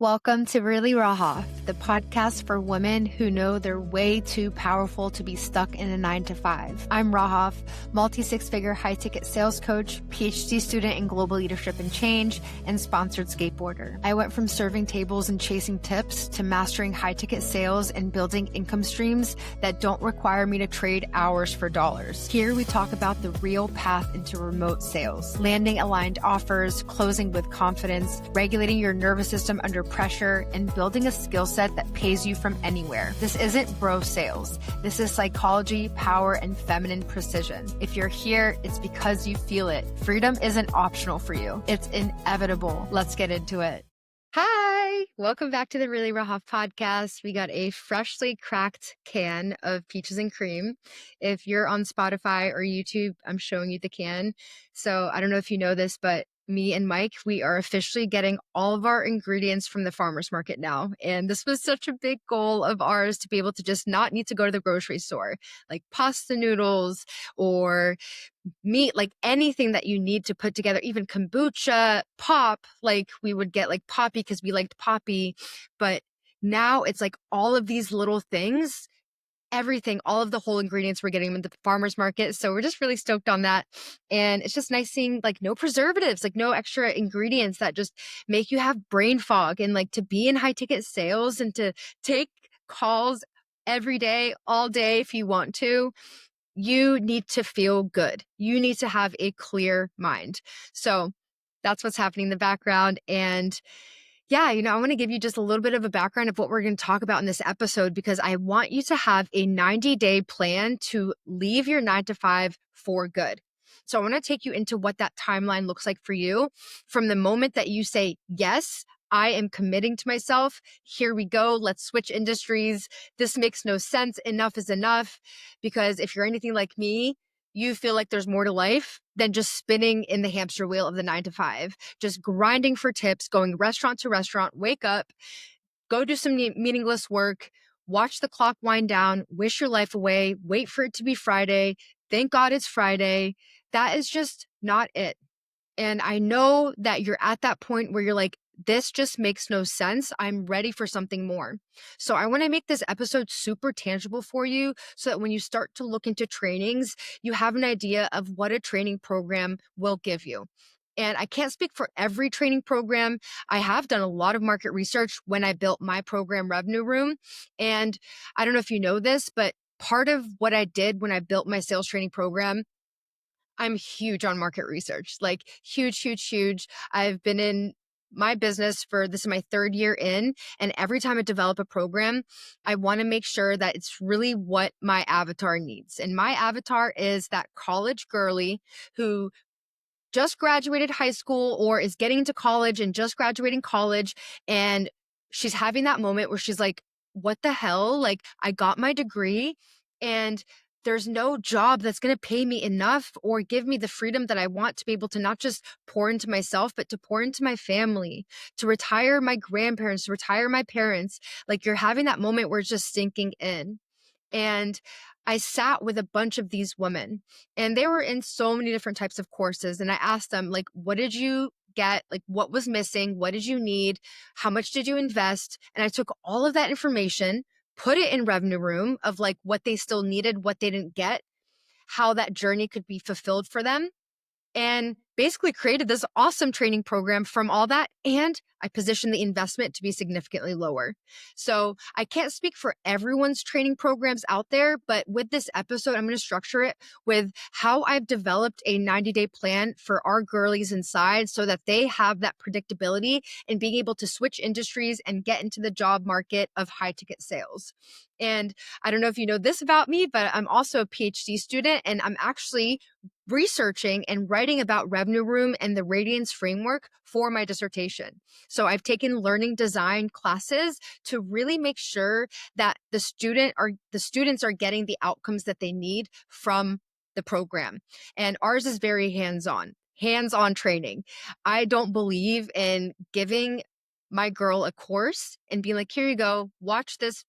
Welcome to Really Raha, the podcast for women who know they're way too powerful to be stuck in a 9 to 5. I'm Rahaf, multi-six-figure high-ticket sales coach, PhD student in global leadership and change, and sponsored skateboarder. I went from serving tables and chasing tips to mastering high-ticket sales and building income streams that don't require me to trade hours for dollars. Here we talk about the real path into remote sales, landing aligned offers, closing with confidence, regulating your nervous system under pressure, and building a skill set that pays you from anywhere. This isn't bro sales. This is psychology, power, and feminine precision. If you're here, it's because you feel it. Freedom isn't optional for you. It's inevitable. Let's get into it. Hi, welcome back to the Really Raha podcast. We got a freshly cracked can of peaches and cream. If you're on Spotify or YouTube, I'm showing you the can. So I don't know if you know this, but me and Mike, we are officially getting all of our ingredients from the farmer's market now. And this was such a big goal of ours to be able to just not need to go to the grocery store, like pasta noodles or meat, like anything that you need to put together, even kombucha, pop, like we would get like Poppy because we liked Poppy. But now it's like all of these little things, everything, all of the whole ingredients we're getting at the farmer's market. So we're just really stoked on that. And it's just nice seeing like no preservatives, like no extra ingredients that just make you have brain fog, and like to be in high ticket sales and to take calls every day, all day if you want to. You need to feel good. You need to have a clear mind. So that's what's happening in the background. And yeah, I want to give you just a little bit of a background of what we're going to talk about in this episode, because I want you to have a 90-day plan to leave your 9 to 5 for good. So I want to take you into what that timeline looks like for you from the moment that you say, yes, I am committing to myself. Here we go. Let's switch industries. This makes no sense. Enough is enough. Because if you're anything like me, you feel like there's more to life than just spinning in the hamster wheel of the 9 to 5, just grinding for tips, going restaurant to restaurant, wake up, go do some meaningless work, watch the clock wind down, wish your life away, wait for it to be Friday. Thank God it's Friday. That is just not it. And I know that you're at that point where you're like, this just makes no sense. I'm ready for something more. So I want to make this episode super tangible for you so that when you start to look into trainings, you have an idea of what a training program will give you. And I can't speak for every training program. I have done a lot of market research when I built my program Revenue Room. And I don't know if you know this, but part of what I did when I built my sales training program, I'm huge on market research, like huge, huge, huge. I've been in my business this is my 3rd year in. And every time I develop a program, I want to make sure that it's really what my avatar needs. And my avatar is that college girly who just graduated high school or is getting into college and just graduating college. And she's having that moment where she's like, what the hell? Like, I got my degree and there's no job that's going to pay me enough or give me the freedom that I want to be able to not just pour into myself, but to pour into my family, to retire my grandparents, to retire my parents. Like, you're having that moment where it's just sinking in. And I sat with a bunch of these women, and they were in so many different types of courses. And I asked them, like, what did you get? Like, what was missing? What did you need? How much did you invest? And I took all of that information, put it in Revenue Room of like what they still needed, what they didn't get, how that journey could be fulfilled for them, and basically created this awesome training program from all that. And I positioned the investment to be significantly lower. So I can't speak for everyone's training programs out there, but with this episode, I'm going to structure it with how I've developed a 90-day plan for our girlies inside so that they have that predictability in being able to switch industries and get into the job market of high ticket sales. And I don't know if you know this about me, but I'm also a PhD student, and I'm actually researching and writing about Revenue Room and the Radiance framework for my dissertation. So I've taken learning design classes to really make sure that the students are getting the outcomes that they need from the program. And ours is very hands-on training. I don't believe in giving my girl a course and being like, here you go, watch this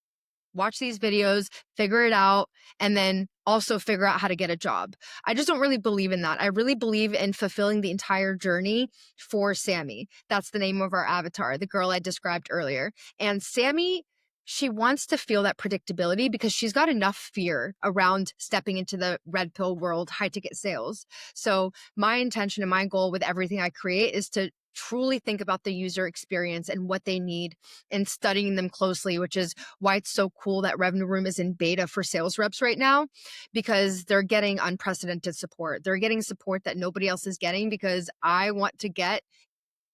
watch these videos, figure it out, and then also figure out how to get a job. I just don't really believe in that. I really believe in fulfilling the entire journey for Sammy. That's the name of our avatar, the girl I described earlier. And Sammy, she wants to feel that predictability because she's got enough fear around stepping into the red pill world, high ticket sales. So my intention and my goal with everything I create is to truly think about the user experience and what they need and studying them closely, which is why it's so cool that Revenue Room is in beta for sales reps right now, because they're getting unprecedented support. They're getting support that nobody else is getting because I want to get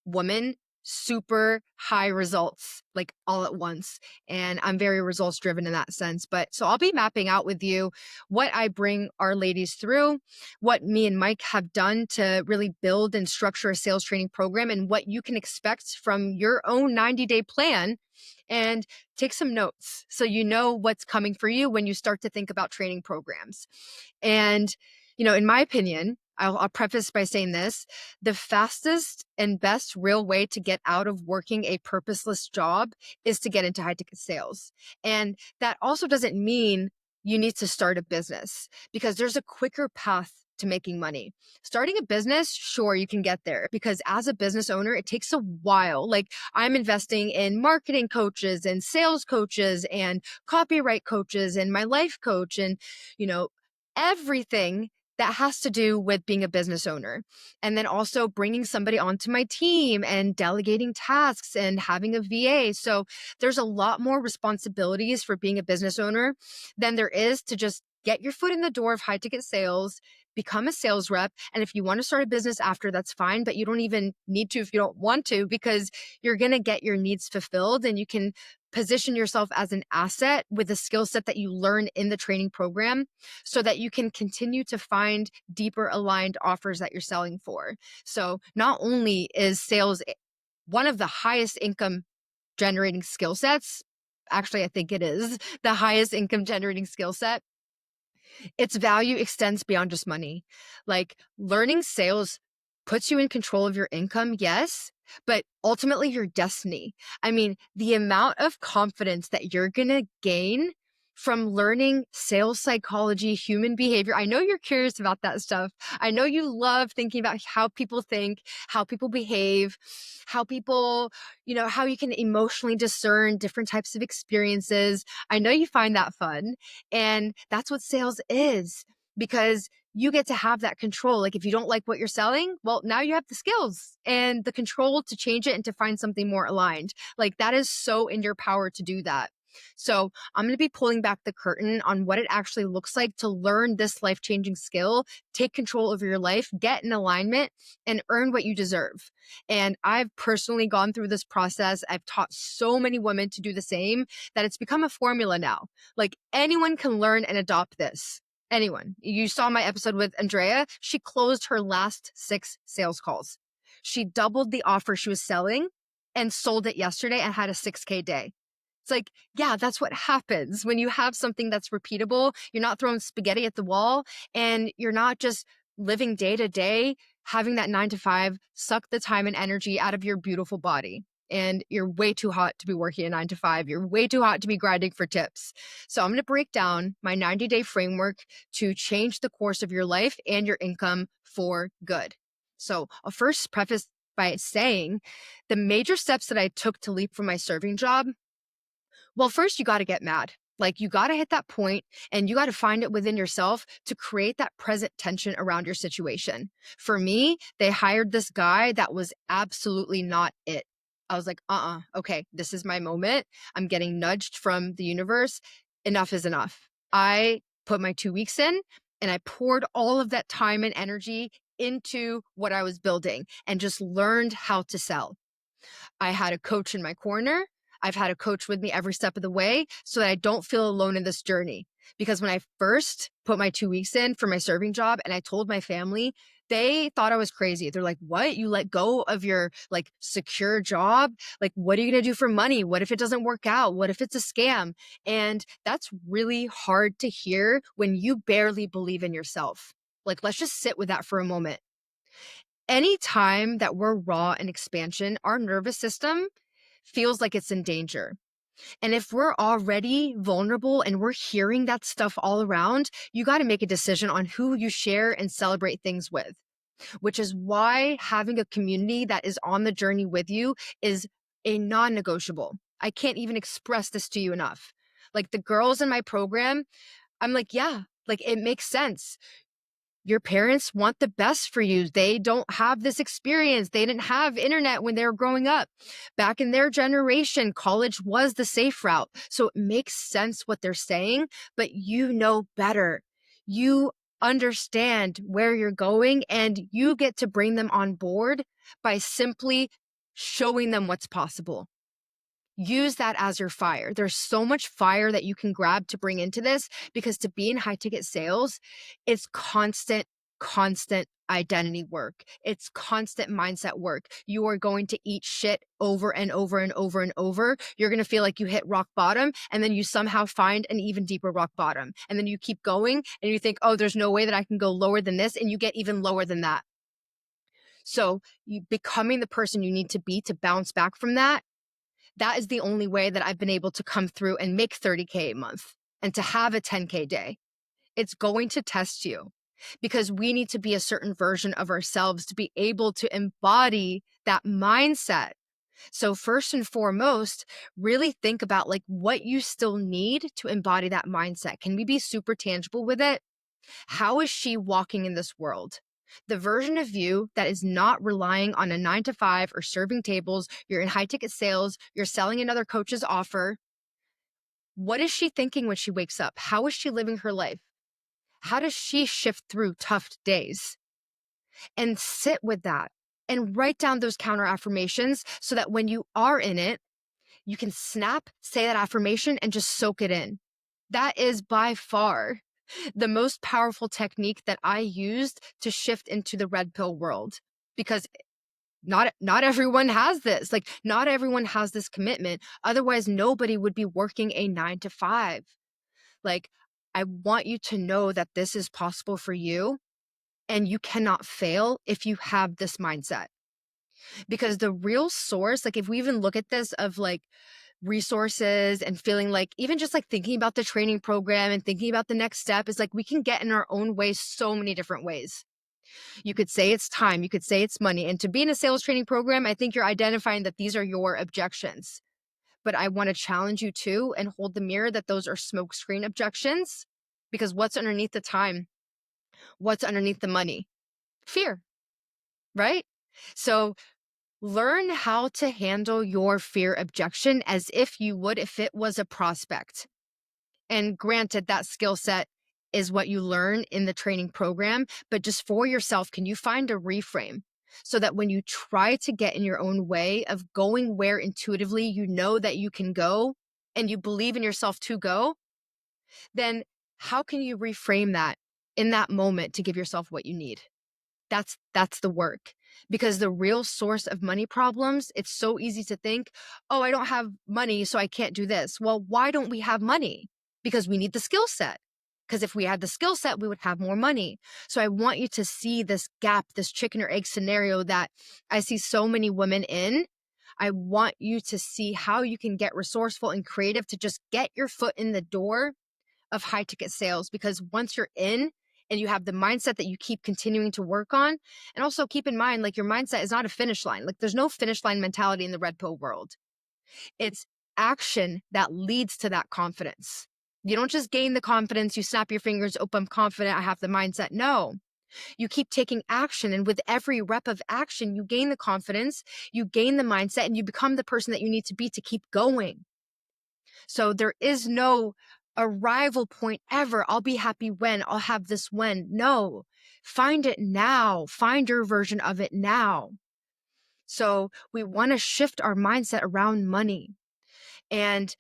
women super high results like all at once. And I'm very results driven in that sense. But so I'll be mapping out with you what I bring our ladies through, what me and Mike have done to really build and structure a sales training program, and what you can expect from your own 90-day plan. And take some notes so you know what's coming for you when you start to think about training programs. And, in my opinion, I'll preface by saying this: the fastest and best real way to get out of working a purposeless job is to get into high ticket sales. And that also doesn't mean you need to start a business, because there's a quicker path to making money. Starting a business, sure, you can get there, because as a business owner, it takes a while. Like, I'm investing in marketing coaches and sales coaches and copyright coaches and my life coach and, everything that has to do with being a business owner. And then also bringing somebody onto my team and delegating tasks and having a VA. So there's a lot more responsibilities for being a business owner than there is to just get your foot in the door of high ticket sales, become a sales rep. And if you want to start a business after, that's fine, but you don't even need to if you don't want to, because you're going to get your needs fulfilled and you can position yourself as an asset with the skill set that you learn in the training program, so that you can continue to find deeper aligned offers that you're selling for. So not only is sales one of the highest income generating skill sets, actually, I think it is the highest income generating skill set, its value extends beyond just money. Like, learning sales puts you in control of your income, yes, but ultimately your destiny. I mean, the amount of confidence that you're going to gain from learning sales psychology, human behavior. I know you're curious about that stuff. I know you love thinking about how people think, how people behave, how people, how you can emotionally discern different types of experiences. I know you find that fun. And that's what sales is, because you get to have that control. Like, if you don't like what you're selling, well, now you have the skills and the control to change it and to find something more aligned. Like, that is so in your power to do that. So I'm going to be pulling back the curtain on what it actually looks like to learn this life-changing skill, take control over your life, get in alignment, and earn what you deserve. And I've personally gone through this process. I've taught so many women to do the same that it's become a formula now. Like, anyone can learn and adopt this. Anyone. You saw my episode with Andrea. She closed her last 6 sales calls. She doubled the offer she was selling and sold it yesterday and had a 6K day. It's like, yeah, that's what happens when you have something that's repeatable. You're not throwing spaghetti at the wall, and you're not just living day to day, having that 9 to 5 suck the time and energy out of your beautiful body. And you're way too hot to be working a 9 to 5. You're way too hot to be grinding for tips. So I'm going to break down my 90-day framework to change the course of your life and your income for good. So I'll first preface by saying the major steps that I took to leap from my serving job. Well, first, you got to get mad. Like, you got to hit that point and you got to find it within yourself to create that present tension around your situation. For me, they hired this guy that was absolutely not it. I was like, okay, this is my moment. I'm getting nudged from the universe. Enough is enough. I put my 2 weeks in and I poured all of that time and energy into what I was building and just learned how to sell. I had a coach in my corner. I've had a coach with me every step of the way so that I don't feel alone in this journey. Because when I first put my 2 weeks in for my serving job and I told my family, they thought I was crazy. They're like, what? You let go of your secure job? Like, what are you going to do for money? What if it doesn't work out? What if it's a scam? And that's really hard to hear when you barely believe in yourself. Like, let's just sit with that for a moment. Anytime that we're raw in expansion, our nervous system feels like it's in danger. And if we're already vulnerable and we're hearing that stuff all around, you got to make a decision on who you share and celebrate things with, which is why having a community that is on the journey with you is a non-negotiable. I can't even express this to you enough. Like the girls in my program, I'm like, yeah, like it makes sense. Your parents want the best for you. They don't have this experience. They didn't have internet when they were growing up. Back in their generation, college was the safe route. So it makes sense what they're saying, but you know better. You understand where you're going and you get to bring them on board by simply showing them what's possible. Use that as your fire. There's so much fire that you can grab to bring into this, because to be in high ticket sales, it's constant identity work. It's constant mindset work. You are going to eat shit over and over and over and over. You're going to feel like you hit rock bottom, and then you somehow find an even deeper rock bottom. And then you keep going and you think, oh, there's no way that I can go lower than this. And you get even lower than that. So you becoming the person you need to be to bounce back from that, that is the only way that I've been able to come through and make 30K a month and to have a 10K day. It's going to test you, because we need to be a certain version of ourselves to be able to embody that mindset. So first and foremost, really think about like what you still need to embody that mindset. Can we be super tangible with it? How is she walking in this world? The version of you that is not relying on a 9 to 5 or serving tables, you're in high ticket sales, you're selling another coach's offer. What is she thinking when she wakes up? How is she living her life? How does she shift through tough days? And sit with that and write down those counter affirmations so that when you are in it, you can snap, say that affirmation, and just soak it in. That is by far the most powerful technique that I used to shift into the red pill world, because not everyone has this. Like not everyone has this commitment. Otherwise, nobody would be working a 9 to 5. Like I want you to know that this is possible for you, and you cannot fail if you have this mindset. Because the real source, like if we even look at this of like resources and feeling like even just like thinking about the training program and thinking about the next step, is like we can get in our own way so many different ways. You could say it's time, you could say it's money. And to be in a sales training program, I think you're identifying that these are your objections. But I want to challenge you too and hold the mirror that those are smokescreen objections, because what's underneath the time? What's underneath the money? Fear, right? So learn how to handle your fear objection as if you would if it was a prospect. And granted, that skill set is what you learn in the training program, but just for yourself, can you find a reframe so that when you try to get in your own way of going where intuitively you know that you can go and you believe in yourself to go, then how can you reframe that in that moment to give yourself what you need? That's the work. Because the real source of money problems, it's so easy to think, oh, I don't have money, so I can't do this. Well, why don't we have money? Because we need the skill set. Because if we had the skill set, we would have more money. So I want you to see this gap, this chicken or egg scenario that I see so many women in. I want you to see how you can get resourceful and creative to just get your foot in the door of high ticket sales. Because once you're in, and you have the mindset that you keep continuing to work on. And also keep in mind, like your mindset is not a finish line. Like there's no finish line mentality in the red pill world. It's action that leads to that confidence. You don't just gain the confidence, you snap your fingers, oh, I'm confident, I have the mindset. No, you keep taking action. And with every rep of action, you gain the confidence, you gain the mindset, and you become the person that you need to be to keep going. So there is no arrival point ever. I'll be happy when, I'll have this when. No, find it now. Find your version of it now. So we want to shift our mindset around money. And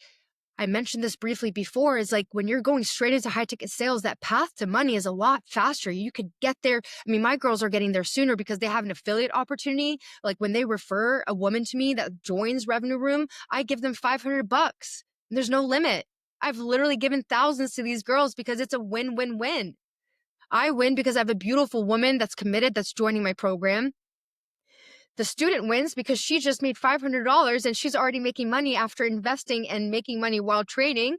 I mentioned this briefly before, is like when you're going straight into high ticket sales, that path to money is a lot faster. You could get there. I mean, my girls are getting there sooner because they have an affiliate opportunity. Like when they refer a woman to me that joins Revenue Room, I give them $500. There's no limit. I've literally given thousands to these girls because it's a win-win-win. I win because I have a beautiful woman that's committed, that's joining my program. The student wins because she just made $500 and she's already making money after investing and making money while trading.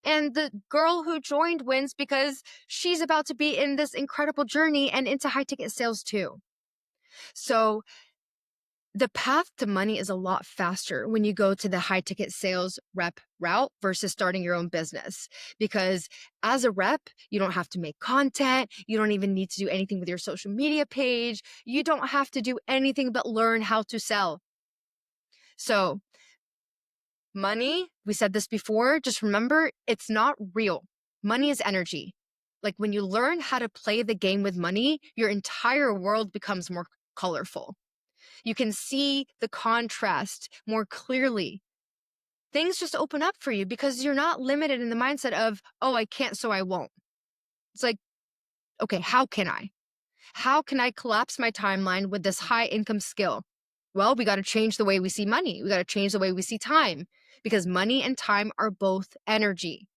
And the girl who joined wins because she's about to be in this incredible journey and into high ticket sales too. So the path to money is a lot faster when you go to the high ticket sales rep route versus starting your own business. Because as a rep, you don't have to make content. You don't even need to do anything with your social media page. You don't have to do anything but learn how to sell. So money, we said this before, just remember, it's not real. Money is energy. Like when you learn how to play the game with money, your entire world becomes more colorful. You can see the contrast more clearly. Things just open up for you because you're not limited in the mindset of, oh, I can't, so I won't. It's like, okay, how can I? How can I collapse my timeline with this high income skill? Well, we got to change the way we see money. We got to change the way we see time because money and time are both energy.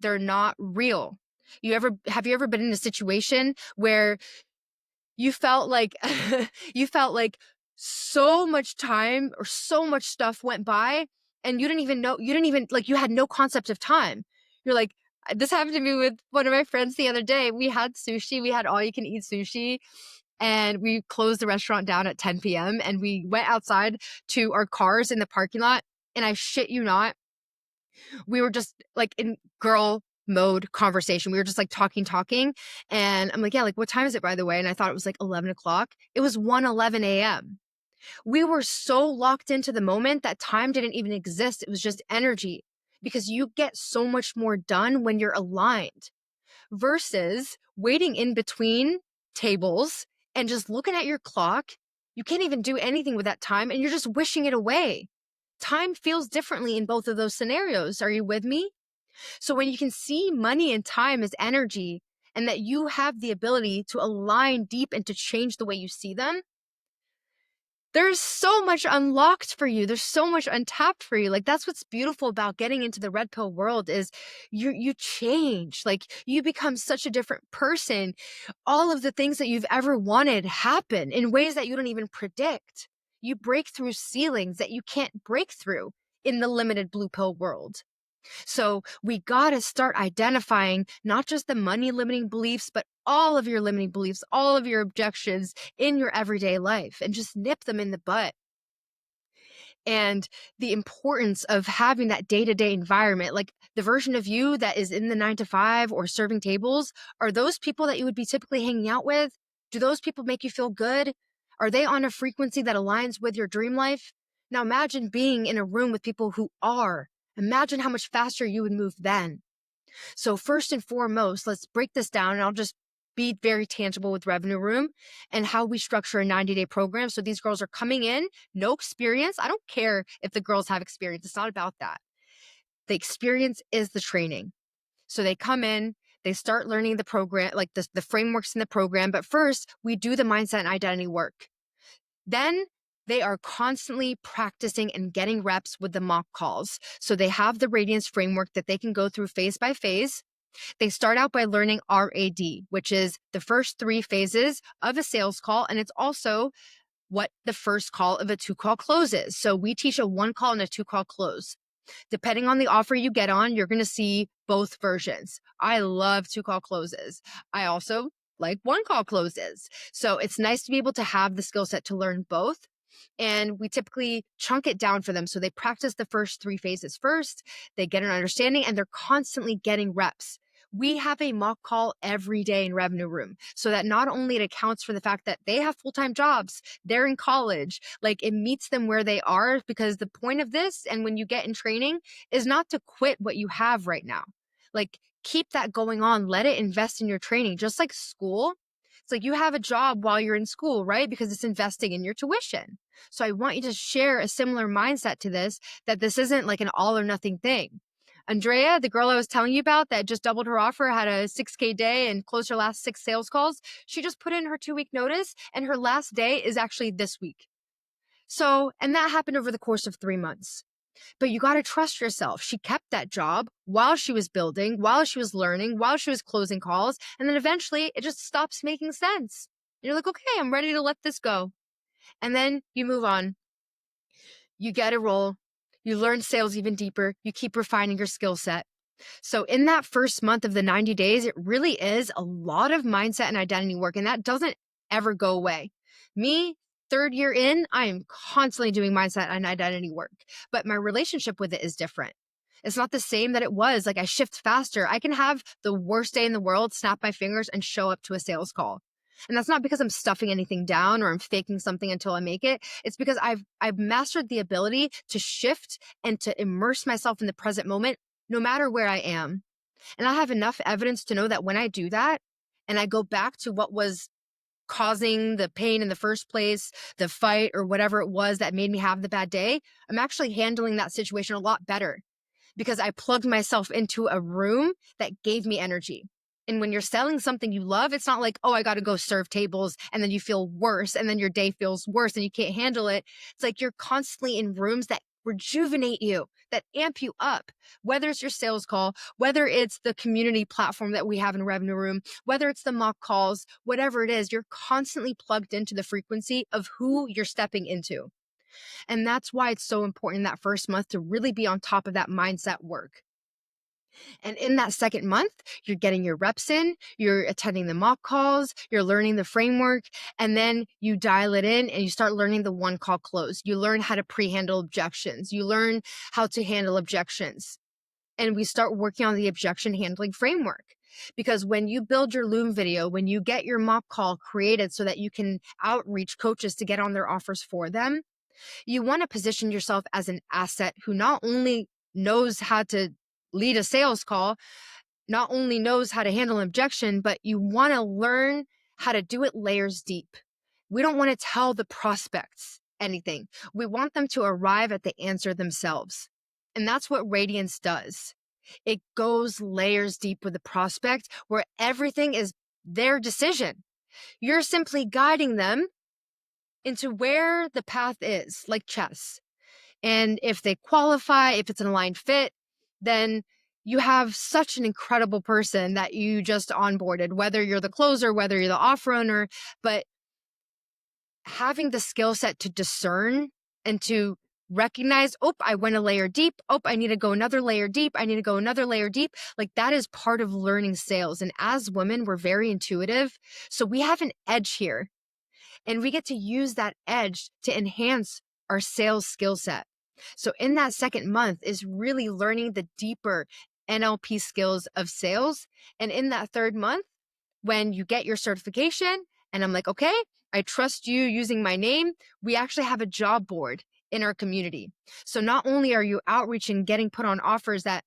They're not real. Have you ever been in a situation where you felt like you felt like so much time or so much stuff went by and you didn't even like, you had no concept of time. You're like, this happened to me with one of my friends the other day. We had sushi, we had all you can eat sushi, and we closed the restaurant down at 10 p.m. and we went outside to our cars in the parking lot. And I shit you not, we were just like in girl mode conversation. We were just like talking. And I'm like, yeah, like what time is it, by the way? And I thought it was like 11 o'clock. It was 1:11 a.m. We were so locked into the moment that time didn't even exist. It was just energy because you get so much more done when you're aligned versus waiting in between tables and just looking at your clock. You can't even do anything with that time and you're just wishing it away. Time feels differently in both of those scenarios. Are you with me? So when you can see money and time as energy and that you have the ability to align deep and to change the way you see them, there's so much unlocked for you. There's so much untapped for you. Like that's what's beautiful about getting into the red pill world is you change. Like you become such a different person. All of the things that you've ever wanted happen in ways that you don't even predict. You break through ceilings that you can't break through in the limited blue pill world. So we got to start identifying not just the money limiting beliefs, but all of your limiting beliefs, all of your objections in your everyday life and just nip them in the butt. And the importance of having that day-to-day environment, like the version of you that is in the 9 to 5 or serving tables, are those people that you would be typically hanging out with? Do those people make you feel good? Are they on a frequency that aligns with your dream life? Now imagine being in a room with people who are. Imagine how much faster you would move then. So first and foremost, let's break this down and I'll just be very tangible with Revenue Room and how we structure a 90-day program. So these girls are coming in, no experience. I don't care if the girls have experience. It's not about that. The experience is the training. So they come in, they start learning the program, like the frameworks in the program. But first, we do the mindset and identity work. Then they are constantly practicing and getting reps with the mock calls. So they have the Radiance framework that they can go through phase by phase. They start out by learning RAD, which is the first 3 phases of a sales call. And it's also what the first call of a 2-call close is. So we teach a 1 call and a 2-call close. Depending on the offer you get on, you're going to see both versions. I love 2-call closes. I also like 1-call closes. So it's nice to be able to have the skill set to learn both. And we typically chunk it down for them. So they practice the first 3 phases first, they get an understanding, and they're constantly getting reps. We have a mock call every day in Revenue Room so that not only it accounts for the fact that they have full-time jobs, they're in college, like it meets them where they are, because the point of this, and when you get in training, is not to quit what you have right now. Like keep that going on, let it invest in your training, just like school. It's like you have a job while you're in school, right? Because it's investing in your tuition. So I want you to share a similar mindset to this, that this isn't like an all or nothing thing. Andrea, the girl I was telling you about that just doubled her offer, had a 6K day and closed her last 6 sales calls. She just put in her 2-week notice and her last day is actually this week. So, and that happened over the course of 3 months. But you got to trust yourself. She kept that job while she was building, while she was learning, while she was closing calls. And then eventually it just stops making sense. And you're like, okay, I'm ready to let this go. And then you move on. You get a role. You learn sales even deeper. You keep refining your skill set. So in that first month of the 90 days, it really is a lot of mindset and identity work, and that doesn't ever go away. Me, third year in, I am constantly doing mindset and identity work, but my relationship with it is different. It's not the same that it was. Like I shift faster. I can have the worst day in the world, snap my fingers and show up to a sales call. And that's not because I'm stuffing anything down or I'm faking something until I make it. It's because I've mastered the ability to shift and to immerse myself in the present moment no matter where I am. And I have enough evidence to know that when I do that and I go back to what was causing the pain in the first place, the fight or whatever it was that made me have the bad day, I'm actually handling that situation a lot better because I plugged myself into a room that gave me energy. And when you're selling something you love, it's not like, oh, I got to go serve tables and then you feel worse and then your day feels worse and you can't handle it. It's like you're constantly in rooms that rejuvenate you, that amp you up, whether it's your sales call, whether it's the community platform that we have in Revenue Room, whether it's the mock calls, whatever it is, you're constantly plugged into the frequency of who you're stepping into. And that's why it's so important that first month to really be on top of that mindset work. And in that second month, you're getting your reps in, you're attending the mock calls, you're learning the framework, and then you dial it in and you start learning the one call close. You learn how to pre-handle objections. You learn how to handle objections. And we start working on the objection handling framework. Because when you build your Loom video, when you get your mock call created so that you can outreach coaches to get on their offers for them, you want to position yourself as an asset who not only knows how to lead a sales call, not only knows how to handle an objection, but you want to learn how to do it layers deep. We don't want to tell the prospects anything. We want them to arrive at the answer themselves. And that's what Radiance does. It goes layers deep with the prospect where everything is their decision. You're simply guiding them into where the path is, like chess. And if they qualify, if it's an aligned fit, then you have such an incredible person that you just onboarded, whether you're the closer, whether you're the offer owner, but having the skill set to discern and to recognize, oh, I went a layer deep. Oh, I need to go another layer deep. I need to go another layer deep. Like that is part of learning sales. And as women, we're very intuitive. So we have an edge here. And we get to use that edge to enhance our sales skill set. So in that second month is really learning the deeper NLP skills of sales. And in that third month, when you get your certification, and I'm like, okay, I trust you using my name, we actually have a job board in our community. So not only are you outreaching, getting put on offers that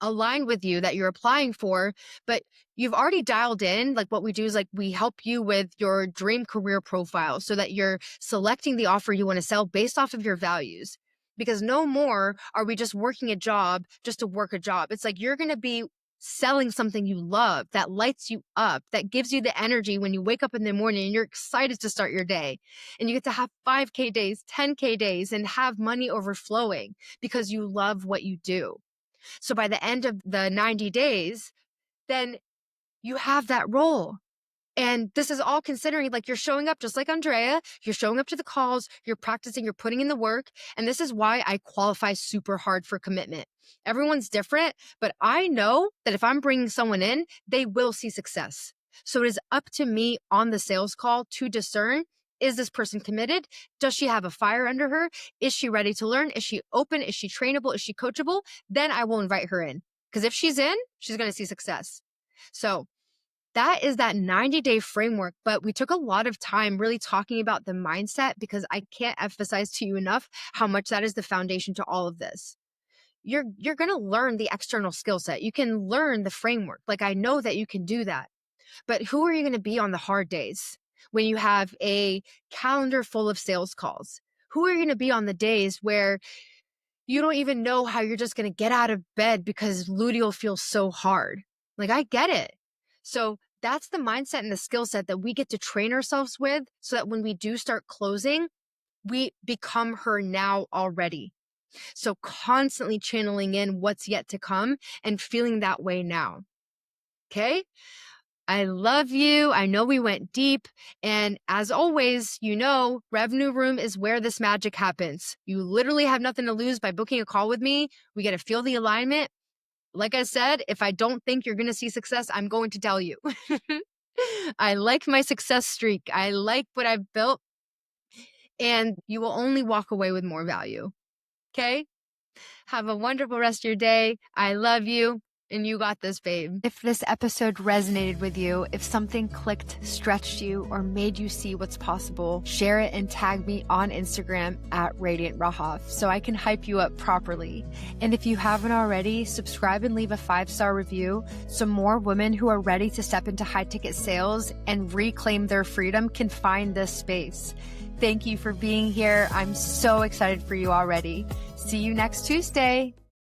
align with you that you're applying for, but you've already dialed in. Like what we do is like we help you with your dream career profile so that you're selecting the offer you want to sell based off of your values. Because no more are we just working a job just to work a job. It's like you're going to be selling something you love that lights you up, that gives you the energy when you wake up in the morning and you're excited to start your day. And you get to have 5K days, 10K days, and have money overflowing because you love what you do. So by the end of the 90 days, then you have that role. And this is all considering like you're showing up just like Andrea, you're showing up to the calls, you're practicing, you're putting in the work. And this is why I qualify super hard for commitment. Everyone's different, but I know that if I'm bringing someone in, they will see success. So it is up to me on the sales call to discern, is this person committed? Does she have a fire under her? Is she ready to learn? Is she open? Is she trainable? Is she coachable? Then I will invite her in. Because if she's in, she's going to see success. So that is that 90-day framework. But we took a lot of time really talking about the mindset because I can't emphasize to you enough how much that is the foundation to all of this. You're going to learn the external skill set. You can learn the framework. Like I know that you can do that. But who are you going to be on the hard days when you have a calendar full of sales calls? Who are you going to be on the days where you don't even know how you're just going to get out of bed because luteal feels so hard? Like I get it. So that's the mindset and the skill set that we get to train ourselves with so that when we do start closing, we become her now already. So constantly channeling in what's yet to come and feeling that way now. Okay. I love you. I know we went deep. And as always, Revenue Room is where this magic happens. You literally have nothing to lose by booking a call with me. We get to feel the alignment. Like I said, if I don't think you're going to see success, I'm going to tell you. I like my success streak. I like what I've built. And you will only walk away with more value. Okay? Have a wonderful rest of your day. I love you. And you got this, babe. If this episode resonated with you, if something clicked, stretched you, or made you see what's possible, share it and tag me on Instagram at Radiant Rahaf so I can hype you up properly. And if you haven't already, subscribe and leave a 5-star review so more women who are ready to step into high-ticket sales and reclaim their freedom can find this space. Thank you for being here. I'm so excited for you already. See you next Tuesday.